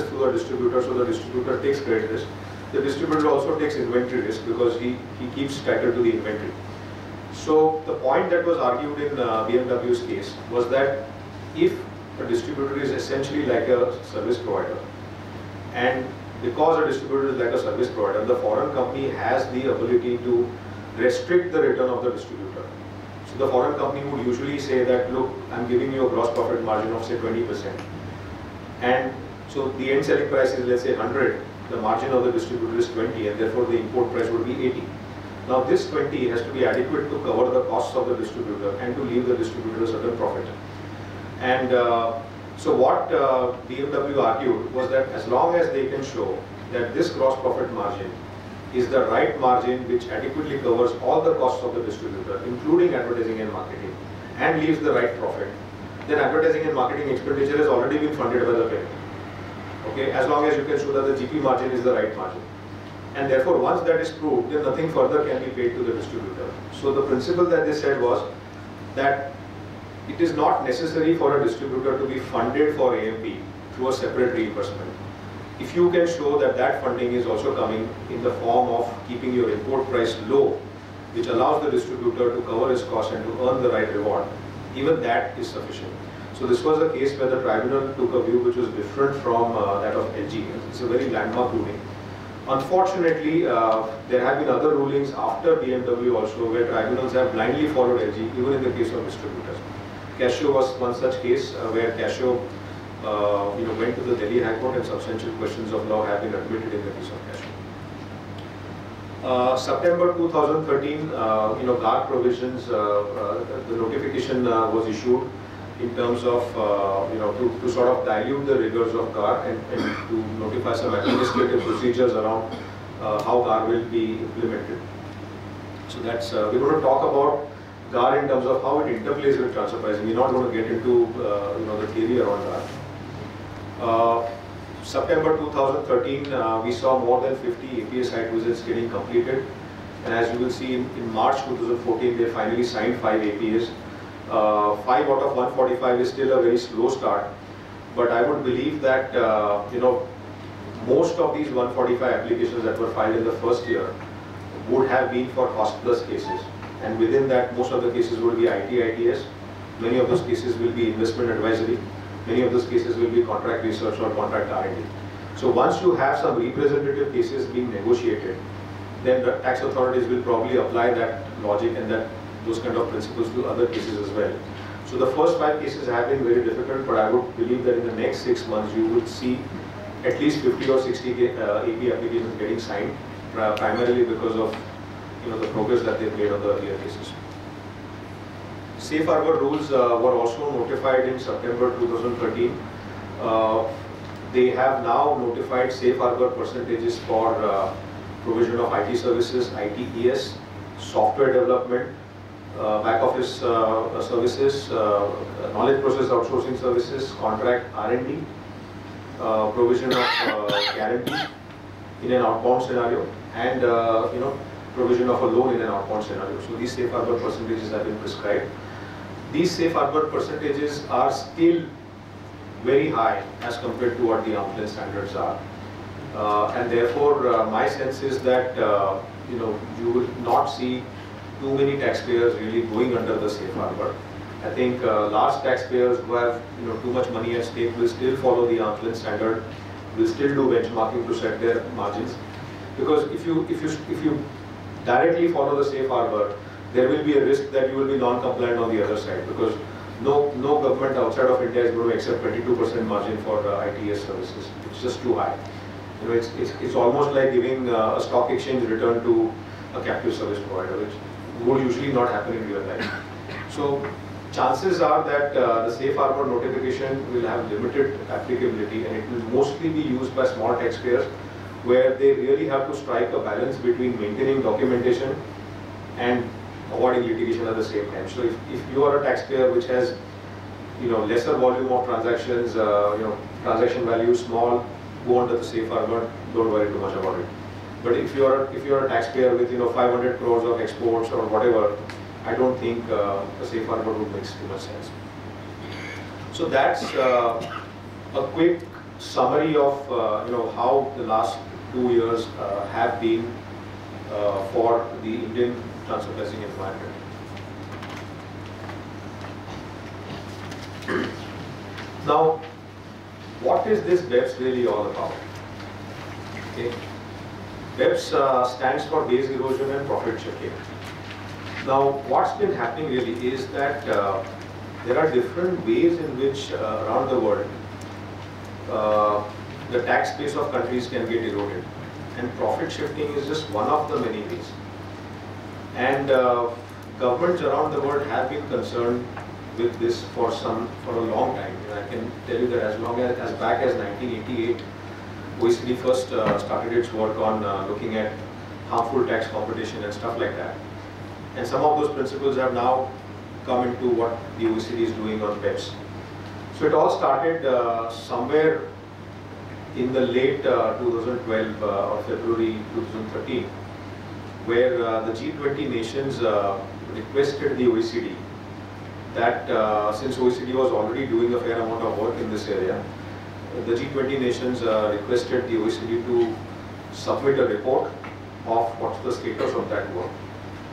access through the distributor, so the distributor takes credit risk. The distributor also takes inventory risk because he keeps title to the inventory. So the point that was argued in BMW's case was that if a distributor is essentially like a service provider, and because a distributor is like a service provider, the foreign company has the ability to restrict the return of the distributor. So the foreign company would usually say that, look, I'm giving you a gross profit margin of say 20%. And so the end selling price is, let's say, 100, the margin of the distributor is 20, and therefore the import price would be 80. Now this 20 has to be adequate to cover the costs of the distributor and to leave the distributor a certain profit. And so what BMW argued was that as long as they can show that this gross profit margin is the right margin which adequately covers all the costs of the distributor, including advertising and marketing, and leaves the right profit, then advertising and marketing expenditure has already been funded by the parent. Okay, as long as you can show that the GP margin is the right margin. And therefore, once that is proved, then nothing further can be paid to the distributor. So the principle that they said was that it is not necessary for a distributor to be funded for A&P through a separate reimbursement. If you can show that that funding is also coming in the form of keeping your import price low, which allows the distributor to cover his costs and to earn the right reward, even that is sufficient. So this was a case where the tribunal took a view which was different from that of LG. It's a very landmark ruling. Unfortunately, there have been other rulings after BMW also where tribunals have blindly followed LG, even in the case of distributors. Casio was one such case where Casio went to the Delhi High Court and substantial questions of law have been admitted in the case of Casio. September 2013, GAR provisions, the notification was issued in terms of, to sort of dilute the rigors of GAR and to notify some administrative procedures around how GAR will be implemented. So that's, we're going to talk about GAR in terms of how it interplays with transfer pricing. We're not going to get into, the theory around GAR. September 2013, we saw more than 50 APA site visits getting completed. And as you will see, in March 2014, they finally signed 5 APAs. 5 out of 145 is still a very slow start, but I would believe that most of these 145 applications that were filed in the first year would have been for cost plus cases, and within that most of the cases will be IT/ITS, many of those cases will be investment advisory, many of those cases will be contract research or contract R&D. So once you have some representative cases being negotiated, then the tax authorities will probably apply that logic and those kind of principles to other cases as well. So the first 5 cases have been very difficult, but I would believe that in the next 6 months you would see at least 50 or 60 AP applications getting signed, primarily because of the progress that they've made on the earlier cases. Safe harbor rules were also notified in September 2013. They have now notified safe harbor percentages for provision of IT services, ITES, software development, back office services, knowledge process outsourcing services, contract R&D, provision of guarantee in an outbound scenario, and provision of a loan in an outbound scenario. So these safe harbor percentages have been prescribed. These safe harbor percentages are still very high as compared to what the arm's length standards are, and therefore my sense is that you will not see too many taxpayers really going under the safe harbor. I think large taxpayers who have too much money at stake will still follow the arm's length standard, will still do benchmarking to set their margins. Because if you directly follow the safe harbor, there will be a risk that you will be non-compliant on the other side, because no government outside of India is going to accept 22% margin for ITS services. It's just too high. It's almost like giving a stock exchange return to a captive service provider, which would usually not happen in real life. So chances are that the safe harbor notification will have limited applicability, and it will mostly be used by small taxpayers where they really have to strike a balance between maintaining documentation and avoiding litigation at the same time. So if you are a taxpayer which has lesser volume of transactions, transaction value small, go under the safe harbor, don't worry too much about it. But if you are a taxpayer with 500 crores of exports or whatever, I don't think a safe harbor would make too much sense. So that's a quick summary of how the last 2 years have been for the Indian transfer pricing environment. Now, what is this BEPS really all about? Okay. BEPS stands for base erosion and profit shifting. Now, what's been happening really is that there are different ways in which around the world the tax base of countries can get eroded, and profit shifting is just one of the many ways. And governments around the world have been concerned with this for a long time. I can tell you that as back as 1988, OECD first started its work on looking at harmful tax competition and stuff like that. And some of those principles have now come into what the OECD is doing on BEPS. So it all started somewhere in the late 2012 or February 2013, where the G20 nations requested the OECD that since OECD was already doing a fair amount of work in this area, the G20 nations requested the OECD to submit a report of what's the status of that work.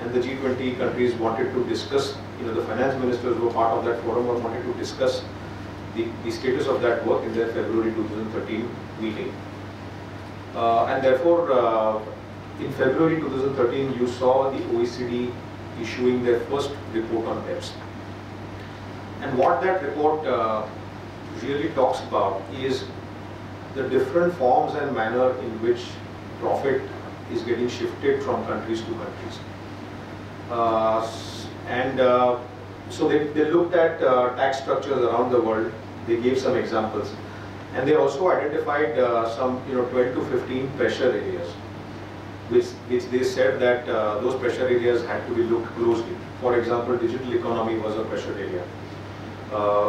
And the G20 countries wanted to discuss, the finance ministers who were part of that forum wanted to discuss the status of that work in their February 2013 meeting. And therefore, in February 2013, you saw the OECD issuing their first report on BEPS. And what that report really talks about is the different forms and manner in which profit is getting shifted from countries to countries. So they looked at tax structures around the world. They gave some examples, and they also identified some 12 to 15 pressure areas, which they said that those pressure areas had to be looked closely. For example, digital economy was a pressure area,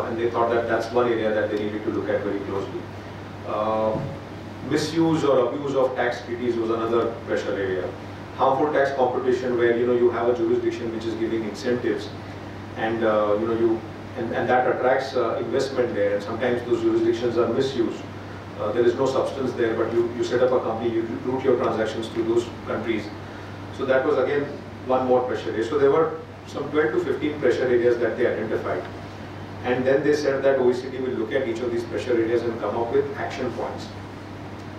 and they thought that that's one area that they needed to look at very closely. Misuse or abuse of tax treaties was another pressure area. Harmful tax competition, where you have a jurisdiction which is giving incentives, and and that attracts investment there, and sometimes those jurisdictions are misused. There is no substance there, but you set up a company, you route your transactions to those countries. So that was again one more pressure area. So there were some 12 to 15 pressure areas that they identified, and then they said that OECD will look at each of these pressure areas and come up with action points.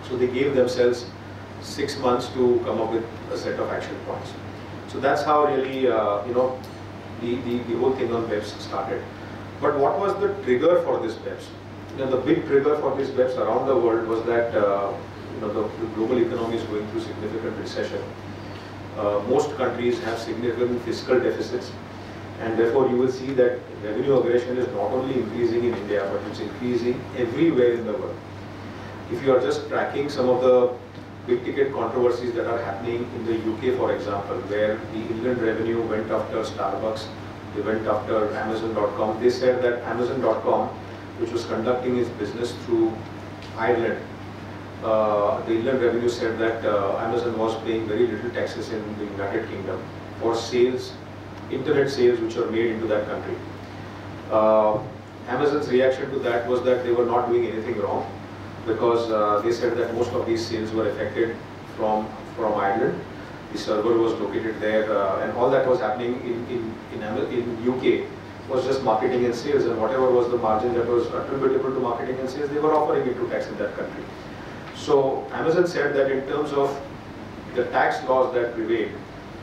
So they gave themselves 6 months to come up with a set of action points. So that's how really the whole thing on BEPS started. But what was the trigger for this BEPS? The big trigger for this BEPS around the world was that the global economy is going through significant recession. Most countries have significant fiscal deficits, and therefore you will see that revenue aggression is not only increasing in India, but it's increasing everywhere in the world. If you are just tracking some of the big ticket controversies that are happening in the UK, for example, where the inland revenue went after Starbucks, they went after Amazon.com. They said that Amazon.com, which was conducting its business through Ireland, the inland revenue said that Amazon was paying very little taxes in the United Kingdom for sales, internet sales which are made into that country. Amazon's reaction to that was that they were not doing anything wrong, because they said that most of these sales were affected from Ireland. The server was located there, and all that was happening in UK was just marketing and sales, and whatever was the margin that was attributable to marketing and sales, they were offering it to tax in that country. So Amazon said that in terms of the tax laws that prevailed,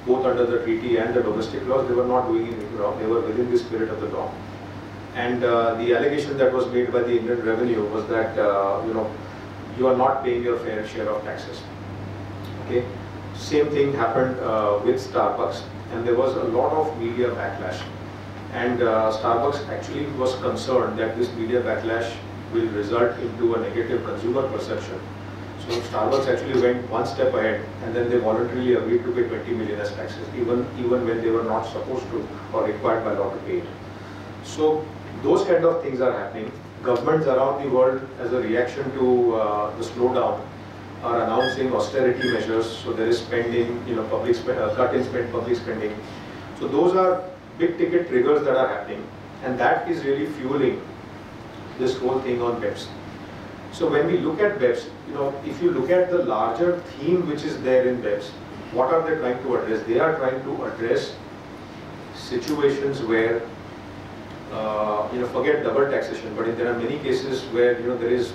both under the treaty and the domestic laws, they were not doing anything wrong. They were within the spirit of the law. And the allegation that was made by the Indian revenue was that you are not paying your fair share of taxes. Okay. Same thing happened with Starbucks, and there was a lot of media backlash. And Starbucks actually was concerned that this media backlash will result into a negative consumer perception. So Starbucks actually went one step ahead, and then they voluntarily agreed to pay 20 million as taxes, even when they were not supposed to or required by law to pay it. So those kind of things are happening. Governments around the world, as a reaction to the slowdown, are announcing austerity measures. So there is spending, cut in public spending. So those are big ticket triggers that are happening, and that is really fueling this whole thing on BEPS. So when we look at BEPS, if you look at the larger theme which is there in BEPS, what are they trying to address? They are trying to address situations where, forget double taxation, but there are many cases where there is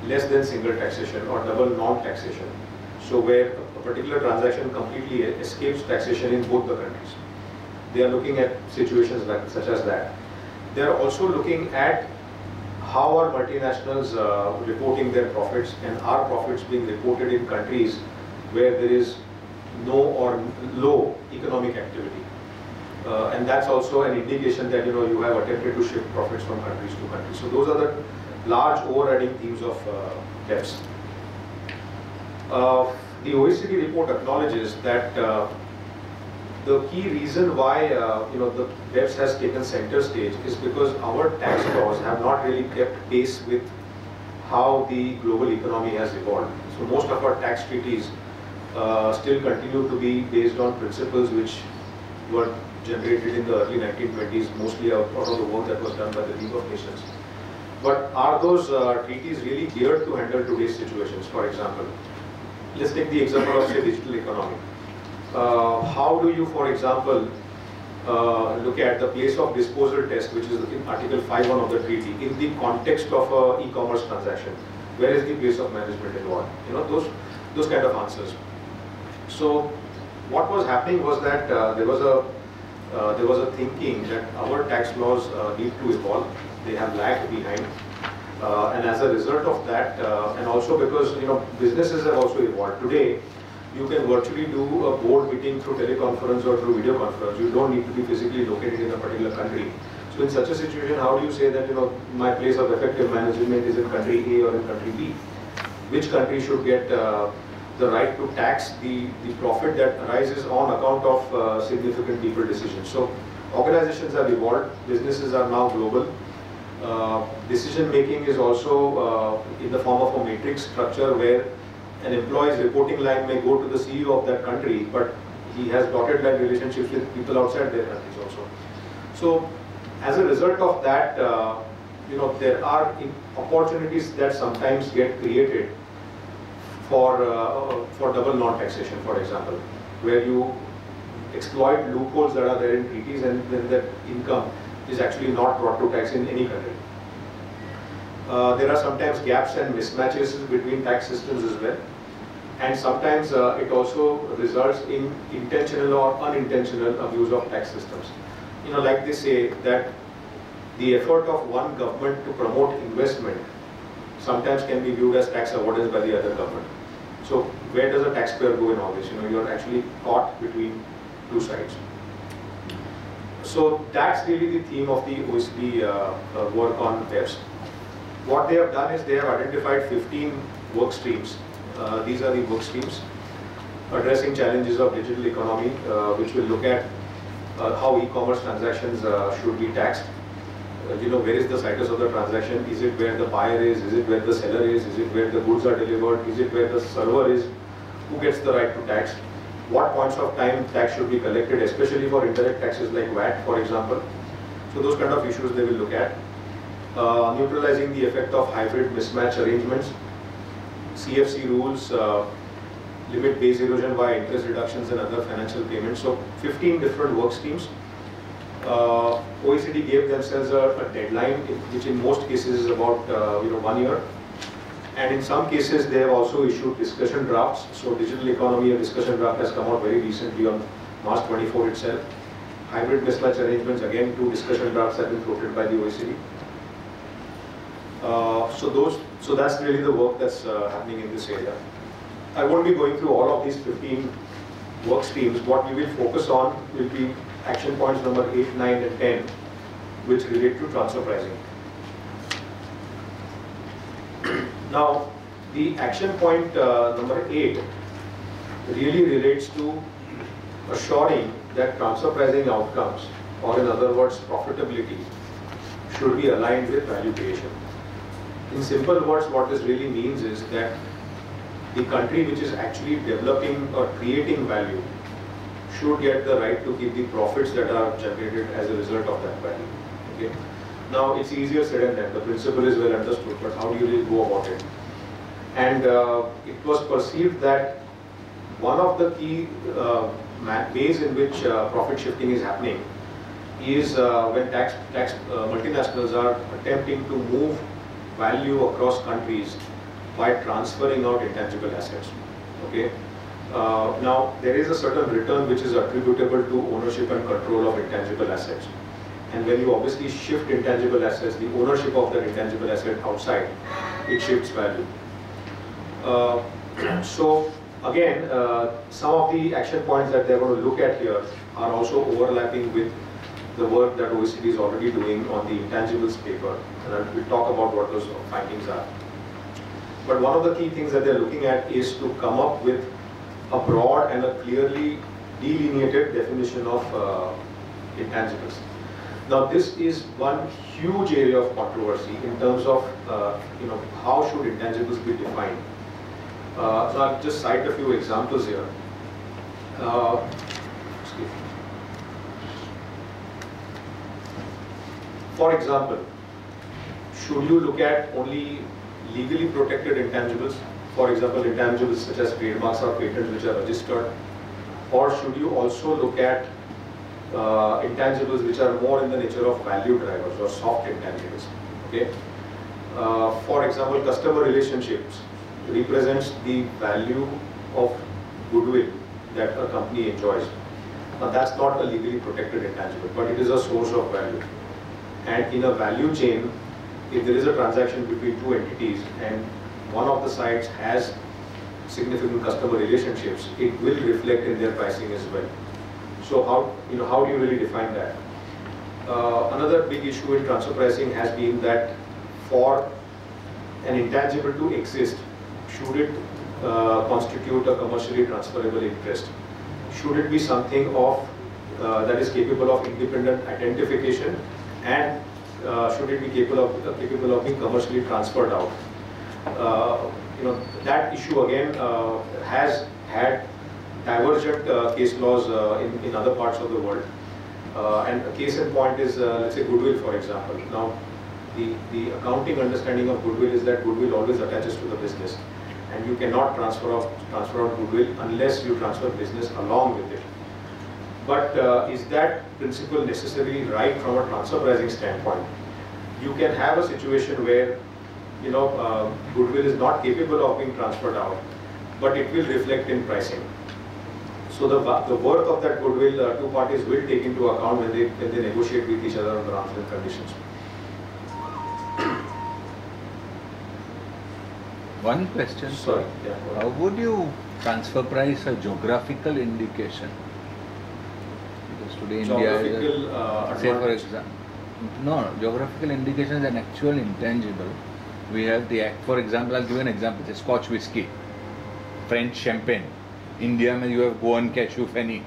less than single taxation or double non-taxation. So where a particular transaction completely escapes taxation in both the countries. They are looking at situations such as that. They are also looking at how are multinationals reporting their profits, and are profits being reported in countries where there is no or low economic activity. And that's also an indication that you have attempted to shift profits from countries to countries. So those are the large overriding themes of BEPS. The OECD report acknowledges that the key reason why the BEPS has taken center stage is because our tax laws have not really kept pace with how the global economy has evolved. So most of our tax treaties still continue to be based on principles which were generated in the early 1920s, mostly out of the work that was done by the League of Nations. But are those treaties really geared to handle today's situations? For example, let's take the example of, say, digital economy. How do you, for example, look at the place of disposal test, which is in Article 5.1 of the treaty, in the context of an e-commerce transaction? Where is the place of management involved? Those kind of answers. So what was happening was that there was a thinking that our tax laws need to evolve. They have lagged behind, and as a result of that, and also because businesses have also evolved. Today, you can virtually do a board meeting through teleconference or through video conference. You don't need to be physically located in a particular country. So in such a situation, how do you say that my place of effective management is in country A or in country B? Which country should get the right to tax the profit that arises on account of significant people decisions? So organizations have evolved, businesses are now global. Decision making is also in the form of a matrix structure where an employee's reporting line may go to the CEO of that country, but he has dotted line relationships with people outside their countries also. So as a result of that, there are opportunities that sometimes get created for double non-taxation, for example, where you exploit loopholes that are there in treaties, and then that income is actually not brought to tax in any country. There are sometimes gaps and mismatches between tax systems as well, and sometimes it also results in intentional or unintentional abuse of tax systems. Like they say that the effort of one government to promote investment sometimes can be viewed as tax avoidance by the other government. So where does a taxpayer go in all this? You're actually caught between two sides. So that's really the theme of the OECD work on BEPS. What they have done is they have identified 15 work streams. These are the work streams addressing challenges of digital economy, which will look at how e-commerce transactions should be taxed. Where is the situs of the transaction? Is it where the buyer is? Is it where the seller is? Is it where the goods are delivered? Is it where the server is? Who gets the right to tax? What points of time tax should be collected, especially for indirect taxes like VAT, for example. So those kind of issues they will look at. Neutralizing the effect of hybrid mismatch arrangements, CFC rules, limit base erosion via interest reductions and other financial payments. So 15 different work streams. OECD gave themselves a deadline, which in most cases is about 1 year. And in some cases, they have also issued discussion drafts. So digital economy, a discussion draft has come out very recently on March 24 itself. Hybrid mismatch arrangements, again, 2 discussion drafts have been floated by the OECD. So that's really the work that's happening in this area. I won't be going through all of these 15 work streams. What we will focus on will be action points number 8, 9, and 10, which relate to transfer pricing. Now, the action point number 8 really relates to assuring that transfer pricing outcomes, or in other words, profitability, should be aligned with value creation. In simple words, what this really means is that the country which is actually developing or creating value should get the right to keep the profits that are generated as a result of that value. Okay? Now it's easier said than done. The principle is well understood, but how do you really go about it? And it was perceived that one of the key ways in which profit shifting is happening is when multinationals are attempting to move value across countries by transferring out intangible assets. Okay. Now there is a certain return which is attributable to ownership and control of intangible assets. And when you obviously shift intangible assets, the ownership of that intangible asset outside, it shifts value. So again, some of the action points that they're going to look at here are also overlapping with the work that OECD is already doing on the intangibles paper, and we'll talk about what those findings are. But one of the key things that they're looking at is to come up with a broad and a clearly delineated definition of intangibles. Now this is one huge area of controversy in terms of how should intangibles be defined. So I'll just cite a few examples here. For example, should you look at only legally protected intangibles? For example, intangibles such as trademarks or patents which are registered? Or should you also look at intangibles which are more in the nature of value drivers or soft intangibles? Okay. For example, customer relationships represents the value of goodwill that a company enjoys. Now that's not a legally protected intangible, but it is a source of value. And in a value chain, if there is a transaction between two entities and one of the sides has significant customer relationships, it will reflect in their pricing as well. So how do you really define that? Another big issue in transfer pricing has been that for an intangible to exist, should it constitute a commercially transferable interest? Should it be something of that is capable of independent identification, and should it be capable of being commercially transferred out? That issue again has had divergent case laws in other parts of the world. And a case in point is, let's say, goodwill, for example. Now, the accounting understanding of goodwill is that goodwill always attaches to the business, and you cannot transfer out goodwill unless you transfer business along with it. But is that principle necessarily right from a transfer pricing standpoint? You can have a situation where goodwill is not capable of being transferred out, but it will reflect in pricing. So the worth of that goodwill, two parties will take into account when they negotiate with each other on the arm's length conditions. One question. Sorry. Yeah, how would you transfer price a geographical indication? Because today India is say for example, no, geographical indication is an actual intangible. We have the act. For example, I'll give you an example. It's Scotch whiskey, French champagne. India, you have Goa and cashew fenny.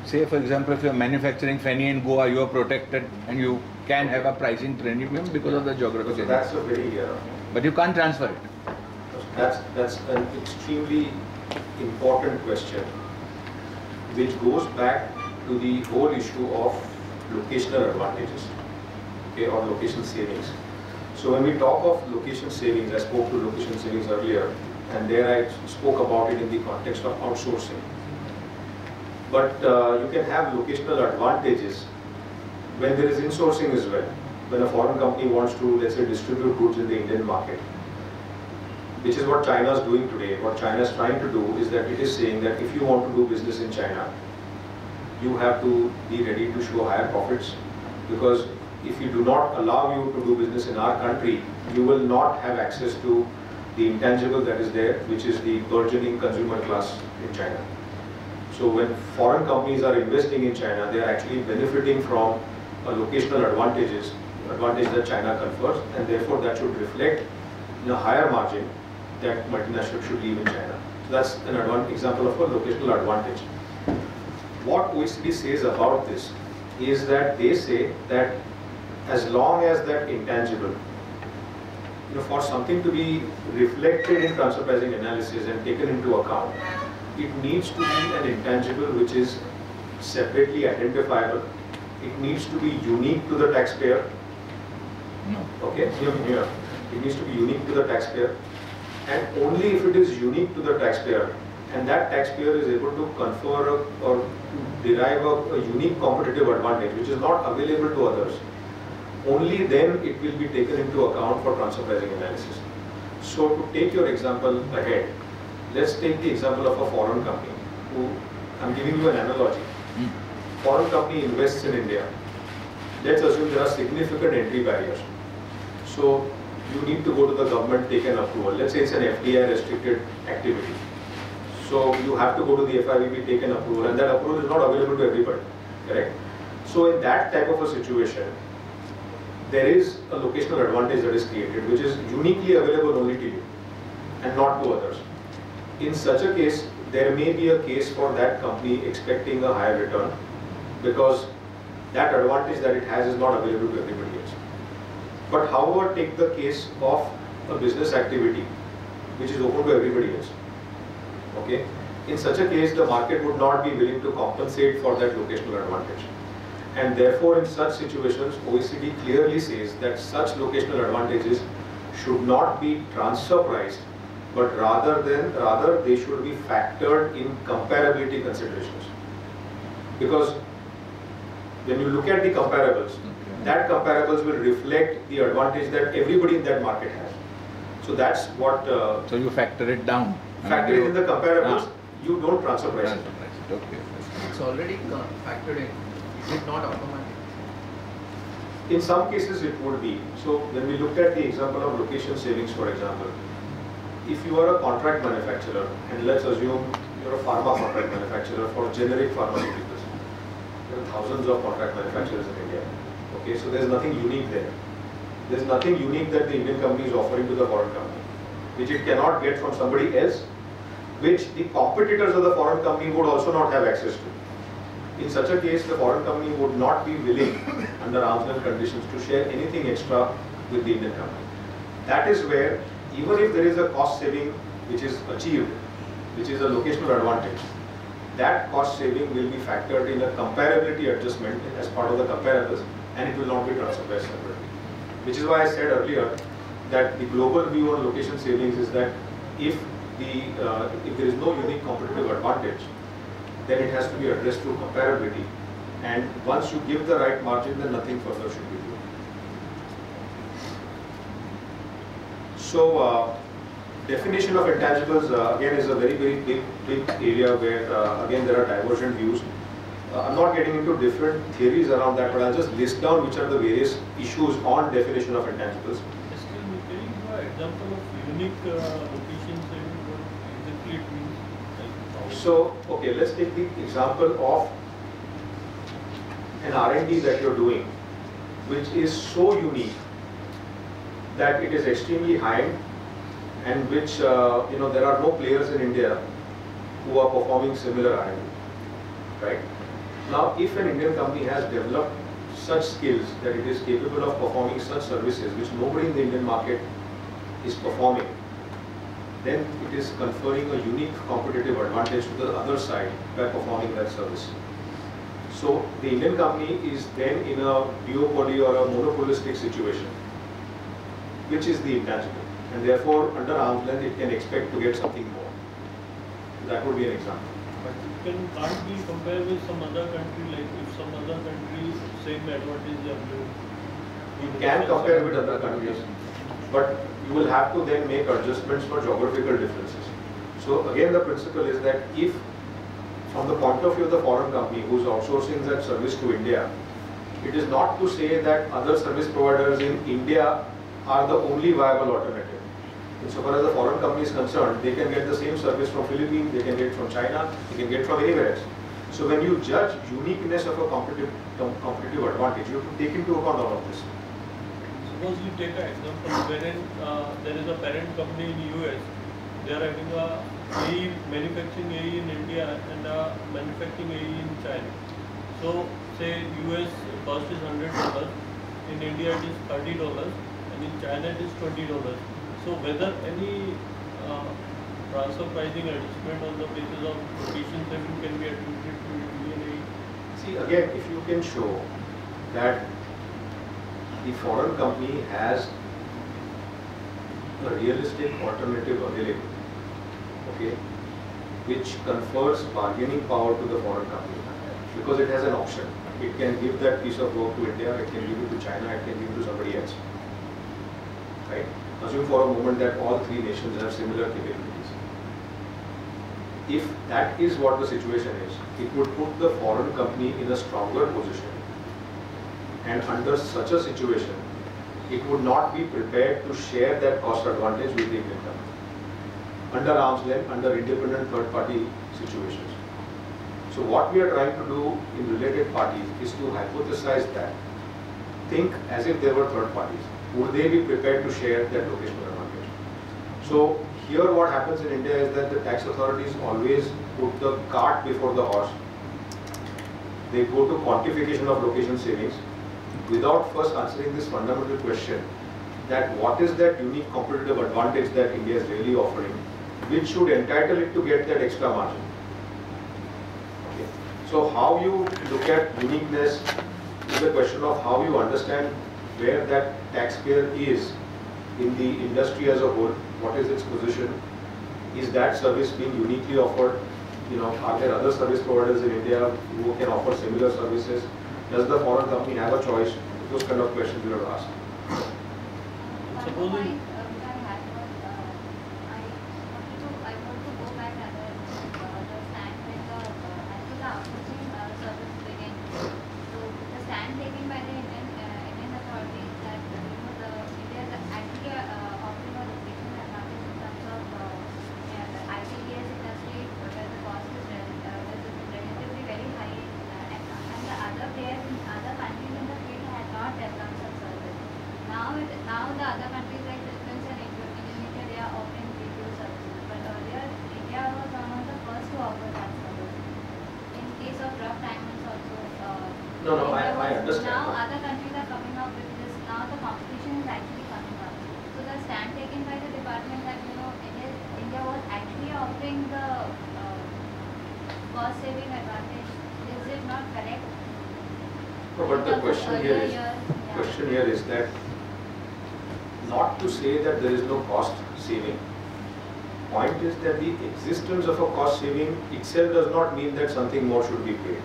Say for example, if you are manufacturing fenny in Goa, you are protected and you can have a pricing premium because of the geographical. So that's a very. But you can't transfer it. That's an extremely important question, which goes back to the whole issue of locational advantages, okay, or location savings. So when we talk of location savings, I spoke to location savings earlier, and there I spoke about it in the context of outsourcing. But you can have locational advantages when there is insourcing as well. When a foreign company wants to, let's say, distribute goods in the Indian market, which is what China is doing today. What China is trying to do is that it is saying that if you want to do business in China, you have to be ready to show higher profits, because if you do not allow you to do business in our country, you will not have access to the intangible that is there, which is the burgeoning consumer class in China. So when foreign companies are investing in China, they are actually benefiting from a locational advantage that China confers, and therefore that should reflect in a higher margin that multinational should leave in China. So that's an example of a locational advantage. What OECD says about this is that they say that as long as that intangible, for something to be reflected in transfer pricing analysis and taken into account, it needs to be an intangible which is separately identifiable. It needs to be unique to the taxpayer, No. Okay, here. It needs to be unique to the taxpayer, and only if it is unique to the taxpayer, and that taxpayer is able to confer or derive a unique competitive advantage which is not available to others, only then it will be taken into account for transfer pricing analysis. So to take your example ahead, let's take the example of a foreign company who, I'm giving you an analogy. Foreign company invests in India. Let's assume there are significant entry barriers. So you need to go to the government, take an approval. Let's say it's an FDI restricted activity. So you have to go to the FIVB, take an approval, and that approval is not available to everybody, correct? So in that type of a situation, there is a locational advantage that is created, which is uniquely available only to you and not to others. In such a case, there may be a case for that company expecting a higher return because that advantage that it has is not available to everybody else. But however, take the case of a business activity which is open to everybody else. Okay? In such a case, the market would not be willing to compensate for that locational advantage. And therefore, in such situations, OECD clearly says that such locational advantages should not be transfer priced, but rather they should be factored in comparability considerations. Because when you look at the comparables, that comparables will reflect the advantage that everybody in that market has. So that's what. So you factor it down. Factor it in the comparables. You don't transfer price. Okay. It's already factored in. Is it not automatic? In some cases it would be. So when we looked at the example of location savings, for example, if you are a contract manufacturer, and let's assume you're a pharma contract manufacturer for generic pharmaceuticals, there are thousands of contract manufacturers in India. Okay, so there's nothing unique there. There's nothing unique that the Indian company is offering to the foreign company, which it cannot get from somebody else, which the competitors of the foreign company would also not have access to. In such a case, the foreign company would not be willing, under arm's length conditions, to share anything extra with the Indian company. That is where, even if there is a cost saving which is achieved, which is a locational advantage, that cost saving will be factored in a comparability adjustment as part of the comparables, and it will not be transferred separately. Which is why I said earlier that the global view on location savings is that if there is no unique competitive advantage, then it has to be addressed through comparability. And once you give the right margin, then nothing further should be done. So, definition of intangibles again is a very big area where again there are divergent views. I'm not getting into different theories around that, but I'll just list down which are the various issues on definition of intangibles. Can you give an example of unique location saving? What exactly it means? So, okay, let's take the example of an R&D that you're doing, which is so unique that it is extremely high, and which there are no players in India who are performing similar R&D, right? Now, if an Indian company has developed such skills that it is capable of performing such services which nobody in the Indian market is performing, then it is conferring a unique competitive advantage to the other side by performing that service. So the Indian company is then in a duopoly or a monopolistic situation, which is the intangible, and therefore under arm's length it can expect to get something more. That would be an example. But it can't be compared with some other country, like if some other country same advantage they have given. You can compare with other countries, but you will have to then make adjustments for geographical differences. So again, the principle is that if, from the point of view of the foreign company who is outsourcing that service to India, it is not to say that other service providers in India are the only viable alternative. Insofar as the foreign company is concerned, they can get the same service from Philippines, they can get from China, they can get from anywhere else. So when you judge uniqueness of a competitive advantage, you have to take into account all of this. Suppose you take an example wherein there is a parent company in US, they are having a AE, manufacturing AE in India and a manufacturing AE in China. So say US cost is $100, in India it is $30 and in China it is $20. So whether any transfer pricing adjustment on the basis of location saving can be attributed to Indian AE? See, again, if you can show that the foreign company has a realistic alternative available, okay, which confers bargaining power to the foreign company because it has an option. It can give that piece of work to India, it can give it to China, it can give it to somebody else. Right? Assume for a moment that all three nations have similar capabilities. If that is what the situation is, it would put the foreign company in a stronger position. And under such a situation, it would not be prepared to share that cost advantage with the Indian company. Under arm's length, under independent third-party situations. So what we are trying to do in related parties is to hypothesize that. Think as if there were third parties. Would they be prepared to share that locational advantage? So here what happens in India is that the tax authorities always put the cart before the horse. They go to quantification of location savings without first answering this fundamental question that what is that unique competitive advantage that India is really offering, which should entitle it to get that extra margin. Okay. So how you look at uniqueness is a question of how you understand where that taxpayer is in the industry as a whole, what is its position, is that service being uniquely offered, are there other service providers in India who can offer similar services, does the foreign company have a choice, those kind of questions we have to ask. Supposing now the other countries like Philippines and Indonesia, they are offering BPO services. But earlier, India was one of the first to offer that service. In case of rough diamonds also. I understand. Now other countries are coming up with this. Now the competition is actually coming up. So the stand taken by the department that India was actually offering the cost saving advantage. Is it not correct? No, but the question here is that not to say that there is no cost saving. Point is that the existence of a cost saving itself does not mean that something more should be paid.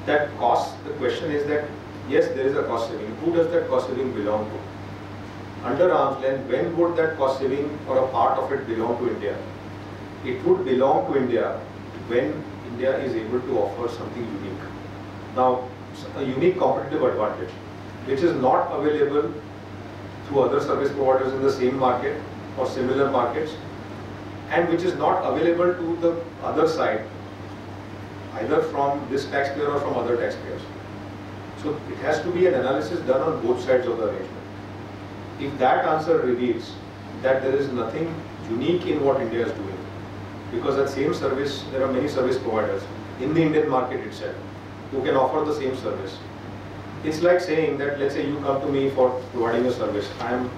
That cost, the question is that yes, there is a cost saving. Who does that cost saving belong to? Under arm's length, when would that cost saving or a part of it belong to India? It would belong to India when India is able to offer something unique. Now, a unique competitive advantage, which is not available through other service providers in the same market or similar markets, and which is not available to the other side, either from this taxpayer or from other taxpayers. So it has to be an analysis done on both sides of the arrangement. If that answer reveals that there is nothing unique in what India is doing, because that same service, there are many service providers in the Indian market itself who can offer the same service. It's like saying that, let's say you come to me for providing a service. I am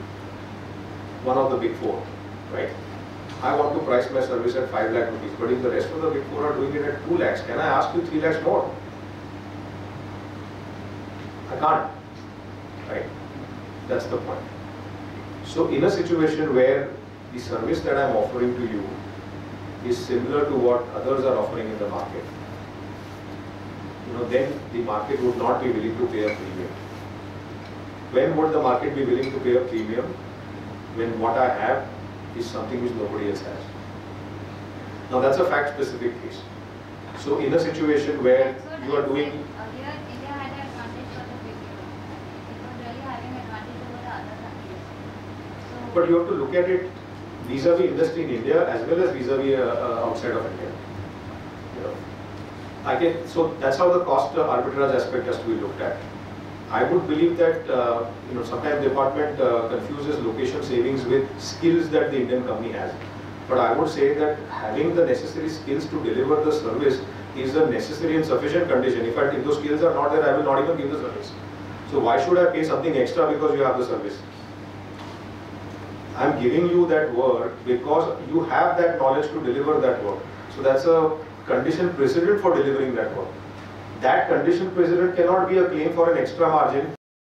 one of the big four, right? I want to price my service at 5 lakh rupees, but if the rest of the big four are doing it at 2 lakhs, can I ask you 3 lakhs more? I can't, right? That's the point. So in a situation where the service that I am offering to you is similar to what others are offering in the market, then the market would not be willing to pay a premium. When would the market be willing to pay a premium? When what I have is something which nobody else has. Now that's a fact-specific case. So in a situation where you are doing... Earlier, India had an advantage for the BPO. It was really having advantage over the other countries. So, but you have to look at it vis-a-vis industry in India as well as vis-a-vis outside of India. So that's how the cost arbitrage aspect has to be looked at. I would believe that sometimes the department confuses location savings with skills that the Indian company has. But I would say that having the necessary skills to deliver the service is a necessary and sufficient condition. In fact, if those skills are not there, I will not even give the service. So why should I pay something extra because you have the service? I am giving you that work because you have that knowledge to deliver that work. So that's a condition precedent for delivering that work. That condition precedent cannot be a claim for an extra margin